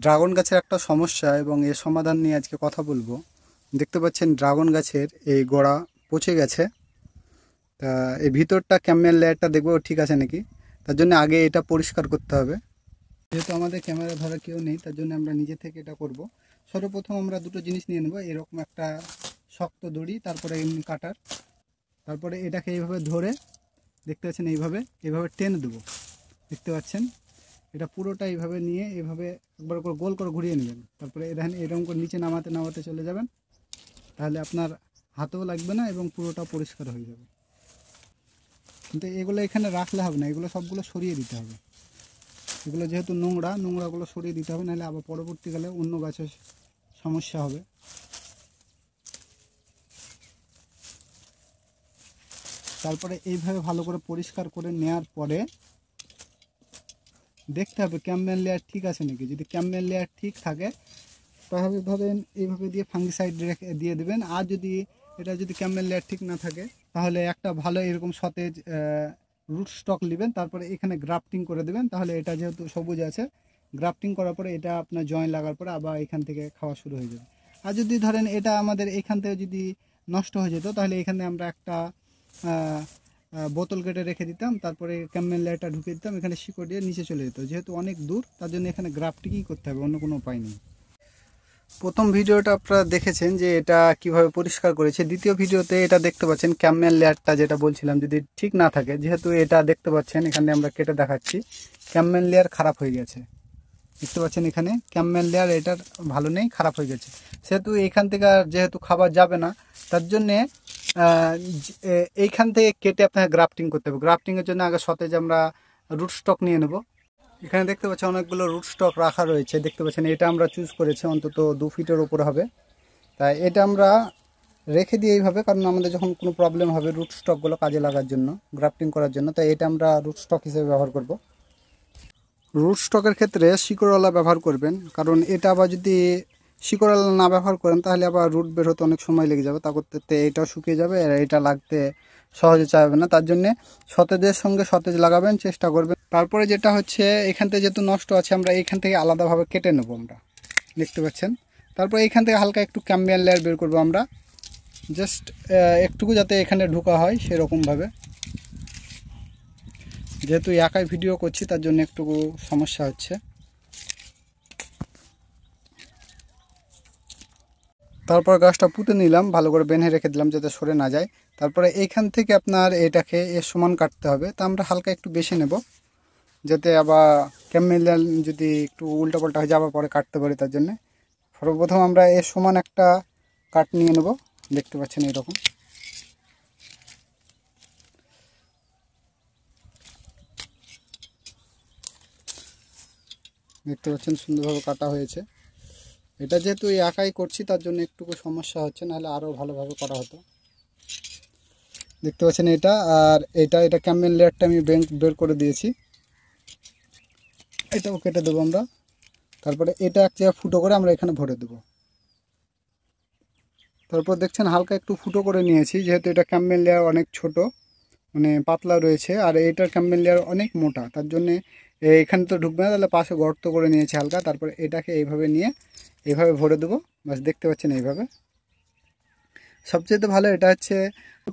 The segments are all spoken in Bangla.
ড্রাগন গাছের একটা সমস্যা এবং এর সমাধান নিয়ে আজকে কথা বলবো। দেখতে পাচ্ছেন ড্রাগন গাছের এই গোড়া পচে গেছে। তা এই ভিতরটা ক্যামেল লেয়ারটা দেখবো ঠিক আছে নাকি, তার জন্য আগে এটা পরিষ্কার করতে হবে। যেহেতু আমাদের ক্যামেরা ধরা কেউ নেই, তার জন্য আমরা নিজে থেকে এটা করব। সর্বপ্রথম আমরা দুটো জিনিস নিয়ে নেব, এরকম একটা শক্ত দড়ি, তারপরে এমনি কাটার, তারপরে এটাকে এইভাবে ধরে দেখতে পাচ্ছেন এইভাবে টেনে দেবো। দেখতে পাচ্ছেন এটা পুরোটা এইভাবে নিয়ে এইভাবে একবার করে গোল করে ঘুরিয়ে নেবেন। তারপরে দেখেন এরকম করে নিচে নামাতে নামাতে চলে যাবেন, তাহলে আপনার হাতেও লাগবে না এবং পুরোটা পরিষ্কার হয়ে যাবে। কিন্তু এগুলো এখানে রাখলে হবে না, এগুলো সবগুলো সরিয়ে দিতে হবে। এগুলো যেহেতু নোংরাগুলো সরিয়ে দিতে হবে, নাহলে আবার পরবর্তীকালে অন্য গাছের সমস্যা হবে। তারপরে এইভাবে ভালো করে পরিষ্কার করে নেওয়ার পরে দেখতে হবে ক্যাম্বেল লেয়ার ঠিক আছে নাকি। যদি ক্যাম্বেল লেয়ার ঠিক থাকে তাহলে ধরেন এইভাবে দিয়ে ফাঙ্গিসাইড রেখে দিয়ে দেবেন। আর যদি ক্যাম্বেল লেয়ার ঠিক না থাকে তাহলে একটা ভালো এরকম সতেজ রুট স্টক নেবেন, তারপরে এখানে গ্রাফটিং করে দেবেন। তাহলে এটা যেহেতু সবুজ আছে, গ্রাফটিং করার পরে এটা আপনার জয়েন লাগার পরে আবার এখান থেকে খাওয়া শুরু হয়ে যাবে। আর যদি ধরেন এটা আমাদের এখান থেকে যদি নষ্ট হয়ে যেত, তাহলে এখানে আমরা একটা বোতল কেটে রেখে দিতাম, তারপরে ক্যাম্বেল লেয়ারটা ঢুকিয়ে দিতাম, এখানে শিকড় দিয়ে নিচে চলে যেত। যেহেতু অনেক দূর, তার জন্য এখানে গ্রাফটিংই করতে হবে, অন্য কোনো উপায় নেই। প্রথম ভিডিওটা আপনারা দেখেছেন যে এটা কিভাবে পরিষ্কার করেছে। দ্বিতীয় ভিডিওতে এটা দেখতে পাচ্ছেন ক্যাম্বেল লেয়ারটা যেটা বলছিলাম যদি ঠিক না থাকে, যেহেতু এটা দেখতে পাচ্ছেন এখানে আমরা কেটে দেখাচ্ছি, ক্যাম্বেল লেয়ার খারাপ হয়ে গেছে। দেখতে পাচ্ছেন এখানে ক্যাম্বেল লেয়ার এটার ভালো নেই, খারাপ হয়ে গেছে। সেহেতু এইখান থেকে যেহেতু খাবার যাবে না, তার জন্যে এইখান থেকে কেটে আপনাকে গ্রাফটিং করতে হবে। গ্রাফটিংয়ের জন্য আগে সতেজ আমরা রুট স্টক নিয়ে নেব। এখানে দেখতে পাচ্ছেন অনেকগুলো রুট স্টক রাখা রয়েছে। দেখতে পাচ্ছেন এটা আমরা চুজ করেছি, অন্তত 2 ফিটের উপরে হবে। তাই এটা আমরা রেখে দিই এইভাবে, কারণ আমাদের যখন কোনো প্রবলেম হবে রুট স্টকগুলো কাজে লাগার জন্য, গ্রাফটিং করার জন্য, তাই এটা আমরা রুট স্টক হিসেবে ব্যবহার করব। রুট স্টকের ক্ষেত্রে শিকড়ওয়ালা ব্যবহার করবেন, কারণ এটা আবার যদি শিকড়ওয়ালা না ব্যবহার করেন তাহলে আবার রুট বের হতে অনেক সময় লেগে যাবে, তা করতে এটাও শুকিয়ে যাবে আর এটা লাগতে সহজে চাইবে না। তার জন্যে সতেজের সঙ্গে সতেজ লাগাবেন, চেষ্টা করবেন। তারপরে যেটা হচ্ছে এখান থেকে যেহেতু নষ্ট আছে, আমরা এইখান থেকে আলাদাভাবে কেটে নেবো আমরা, দেখতে পাচ্ছেন। তারপর এইখান থেকে হালকা একটু ক্যাম্বেল লেয়ার বের করবো আমরা, জাস্ট একটুকু যাতে এখানে ঢোকা হয় সেরকমভাবে। যেহেতু একাই ভিডিও করছি তার জন্য একটু সমস্যা হচ্ছে। তারপর গাছটা পুঁতে নিলাম, ভালো করে বেঁধে রেখে দিলাম যাতে সরে না যায়। তারপরে এইখান থেকে আপনার এটাকে এর সমান কাটতে হবে, তা আমরা হালকা একটু বেশি নেব, যাতে আবার ক্যাম্বেল যদি একটু উল্টাপাল্টা হয়ে যাওয়ার পরে কাটতে পারি। তার জন্যে সর্বপ্রথম আমরা এর সমান একটা কাট নিয়ে নেব। দেখতে পাচ্ছেন এরকম। দেখতে পাচ্ছেন সুন্দরভাবে কাটা হয়েছে। এটা যেহেতু একাই করছি তার জন্য একটুকু সমস্যা হচ্ছে, নাহলে আরও ভালোভাবে করা হতো। দেখতে পাচ্ছেন এটা, আর এটা ক্যাম্বেল লেয়ারটা আমি বের করে দিয়েছি, এটাও কেটে দেবো আমরা। তারপরে এটা এক জায়গায় ফুটো করে আমরা এখানে ভরে দেবো। তারপর দেখছেন হালকা একটু ফুটো করে নিয়েছি, যেহেতু এটা ক্যাম্বেল লেয়ার অনেক ছোট, মানে পাতলা রয়েছে, আর এটার ক্যাম্বেল লেয়ার অনেক মোটা, তার জন্যে এখানে তো ঢুকবে না, তাহলে পাশে গর্ত করে নিয়েছি হালকা। তারপরে এটাকে এইভাবে নিয়ে এইভাবে ভরে দেবো, বাস। দেখতে পাচ্ছেন এইভাবে। সবচেয়ে ভালো এটা হচ্ছে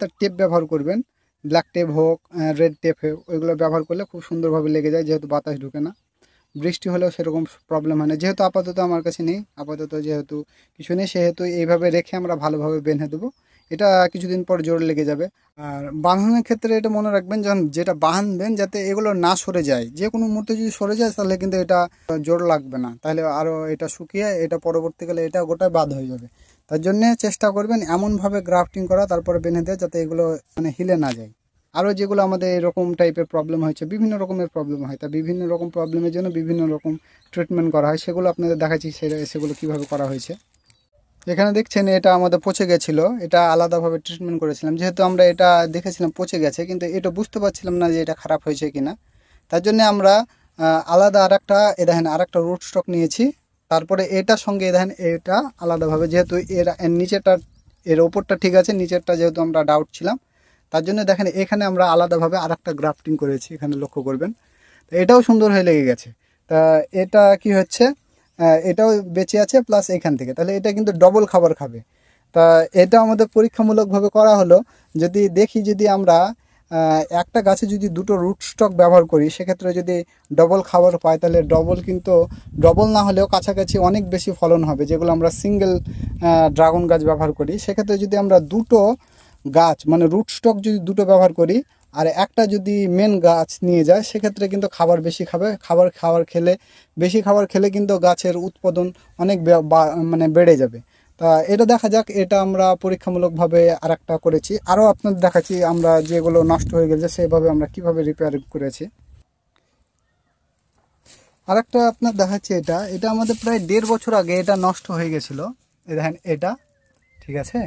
তার টেপ ব্যবহার করবেন, ব্ল্যাক টেপ হোক রেড টেপ হোক, ওইগুলো ব্যবহার করলে খুব সুন্দরভাবে লেগে যায়, যেহেতু বাতাস ঢুকে না। বৃষ্টি হলেও সেরকম প্রবলেম হয় না। যেহেতু আপাতত আমার কাছে নেই, যেহেতু কিছু নেই, সেহেতু এইভাবে রেখে আমরা ভালোভাবে বেঁধে দেবো। এটা কিছুদিন পর জোর লেগে যাবে। আর বাঁধানোর ক্ষেত্রে এটা মনে রাখবেন, যখন যেটা বাঁধবেন যাতে এগুলো না সরে যায়। যে কোনো মুহূর্তে যদি সরে যায় তাহলে কিন্তু এটা জোর লাগবে না, তাহলে আরও এটা শুকিয়ে এটা পরবর্তীকালে এটা গোটায় বাদ হয়ে যাবে। তার জন্যে চেষ্টা করবেন এমনভাবে গ্রাফটিং করা, তারপরে বেঁধে দেয় যাতে এগুলো মানে হিলে না যায়। আরও যেগুলো আমাদের এরকম টাইপের প্রবলেম হয়েছে, বিভিন্ন রকমের প্রবলেম হয়, তা বিভিন্ন রকম প্রবলেমের জন্য বিভিন্ন রকম ট্রিটমেন্ট করা হয়, সেগুলো আপনাদের দেখাচ্ছি সেগুলো কীভাবে করা হয়েছে। এখানে দেখছেন এটা আমাদের পচে গেছিলো, এটা আলাদাভাবে ট্রিটমেন্ট করেছিলাম। যেহেতু আমরা এটা দেখেছিলাম পচে গেছে, কিন্তু এটা বুঝতে পারছিলাম না যে এটা খারাপ হয়েছে কিনা, তার জন্য আমরা আলাদা দেখেন আরেকটা রুট স্টক নিয়েছি। তারপরে এটার সঙ্গে দেখেন এটা আলাদাভাবে, যেহেতু এর ওপরটা ঠিক আছে, নিচেরটা যেহেতু আমরা ডাউট ছিলাম, তার জন্য দেখেন এখানে আমরা আলাদাভাবে আরেকটা গ্রাফটিং করেছি, এখানে লক্ষ্য করবেন। তো এটাও সুন্দর হয়ে লেগে গেছে। তা এটা কি হচ্ছে, এটাও বেঁচে আছে প্লাস এখান থেকে, তাহলে এটা কিন্তু ডবল খাবার খাবে। তা এটা আমাদের পরীক্ষামূলকভাবে করা হলো। যদি দেখি যদি আমরা একটা গাছে যদি দুটো রুট স্টক ব্যবহার করি, সেক্ষেত্রে যদি ডবল খাবার পাই, তাহলে ডবল না হলেও কাছাকাছি অনেক বেশি ফলন হবে। যেগুলো আমরা সিঙ্গেল ড্রাগন গাছ ব্যবহার করি, সেক্ষেত্রে যদি আমরা দুটো গাছ মানে রুট স্টক যদি দুটো ব্যবহার করি আর একটা যদি মেন গাছ নিয়ে যায়, সেক্ষেত্রে কিন্তু খাবার বেশি খাবে। বেশি খাবার খেলে কিন্তু গাছের উৎপাদন অনেক মানে বেড়ে যাবে। তা এটা দেখা যাক, এটা আমরা পরীক্ষামূলকভাবে আর একটা করেছি। আরও আপনাদের দেখাচ্ছি আমরা যেগুলো নষ্ট হয়ে গেছে সেভাবে আমরা কিভাবে রিপেয়ার করেছি। আর একটা আপনার দেখাচ্ছি, এটা আমাদের প্রায় 1.5 বছর আগে এটা নষ্ট হয়ে গেছিলো। দেখেন এটা, ঠিক আছে,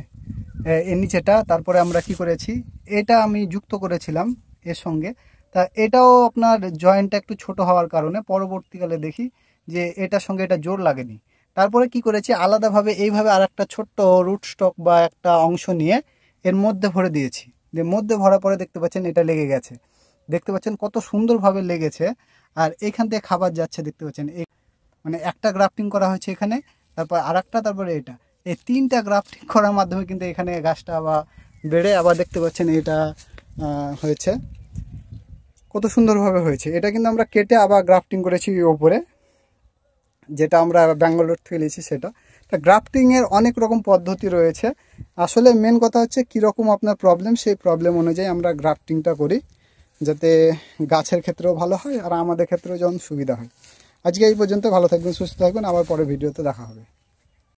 এর নিচেটা। তারপরে আমরা কি করেছি, এটা আমি যুক্ত করেছিলাম এর সঙ্গে। তা এটাও আপনার জয়েন্টটা একটু ছোট হওয়ার কারণে পরবর্তীকালে দেখি যে এটার সঙ্গে এটা জোর লাগেনি। তারপরে কি করেছি, আলাদাভাবে এইভাবে আর একটা ছোট্ট রুট স্টক বা একটা অংশ নিয়ে এর মধ্যে ভরে দিয়েছি। মধ্যে ভরার পরে দেখতে পাচ্ছেন এটা লেগে গেছে। দেখতে পাচ্ছেন কত সুন্দরভাবে লেগেছে। আর এখান থেকে খাবার যাচ্ছে, দেখতে পাচ্ছেন এই মানে একটা গ্রাফটিং করা হয়েছে এখানে, তারপর আর একটা, তারপরে এটা, এই 3টা গ্রাফটিং করার মাধ্যমে কিন্তু এখানে গাছটা আবার বেড়ে আবার দেখতে পাচ্ছেন এটা হয়েছে, কত সুন্দরভাবে হয়েছে। এটা কিন্তু আমরা কেটে আবার গ্রাফটিং করেছি ওপরে, যেটা আমরা ব্যাঙ্গালোর থেকে নিয়েছি সেটা। তা গ্রাফটিংয়ের অনেক রকম পদ্ধতি রয়েছে। আসলে মেন কথা হচ্ছে কীরকম আপনার প্রবলেম, সেই প্রবলেম অনুযায়ী আমরা গ্রাফটিংটা করি, যাতে গাছের ক্ষেত্রেও ভালো হয় আর আমাদের ক্ষেত্রেও যেমন সুবিধা হয়। আজকে এই পর্যন্ত, ভালো থাকবেন, সুস্থ থাকবেন, আবার পরে ভিডিওতে দেখা হবে।